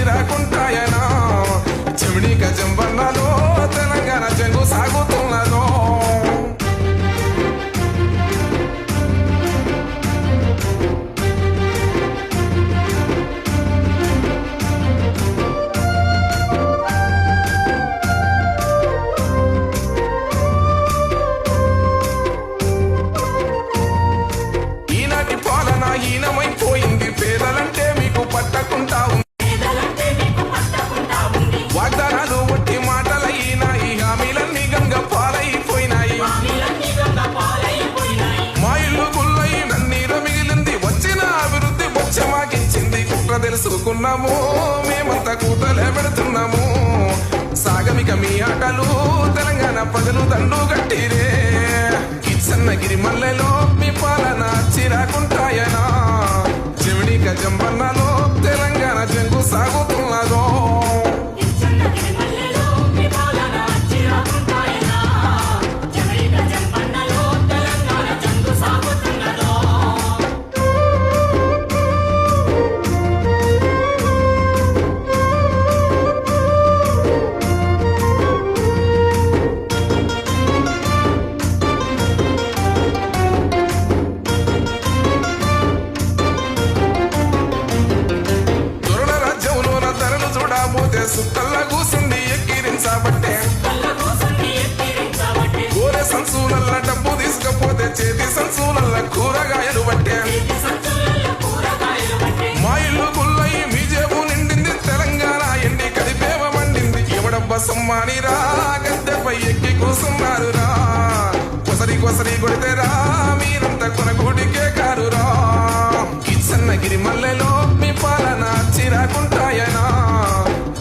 చిరాకుంటాయనా చెవిడి గజంబన్నలో తెలంగాణ చెంగు సాగుతున్నదో ఈనమైపోయింది పేదలంటే మీకు పట్టకుండా వాగ్దానాలు ఒట్టి మాటలైనాయి హామీలన్నీ గంగ పాలైపోయినాయి మా ఇల్లు గుల్లై నన్నీరు మిగిలింది వచ్చిన అభివృద్ధి బొచ్చమాకించింది కుట్ర తెలుసుకున్నాము మేమంతా కూతలే పెడుతున్నాము సాగమిక మీ ఆటలు తెలంగాణ ప్రజలు దండు గట్టిరే కిచ్చన్నగిరి మల్లెలో మీ పాలన చిరాకుంటాయనా చెవిడి గజంబన్నలో తెలంగాణ చెంగు సాగుతున్నదో సుక్కల్లా కూసింది ఎక్కిరించబట్టే కూర సంచులల్ల డబ్బు తీసుకపోతే చేతి సంచులల్ల కూరగాయలు పట్టే మా ఇల్లు గుల్లయి మీ జేబు నిండింది తెలంగాణ ఎండి కదిపేవ మండింది ఎవడబ్బ సమ్మానిరా గద్దెపై ఎక్కి కూసున్నారురా కొసరి కొసరి కొడితేరా మీరంతా కొనగూడికే కారురా కిచ్చన్నగిరి మల్లెలో మీ పాలన చిరాకుంటాయనా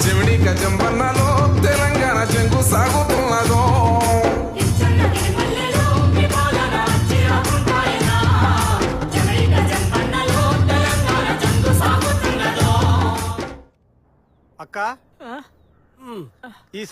చెవిడి గజంబన్నలో తెలంగాణ చెంగు సాగుతున్నదో అక్క ఈ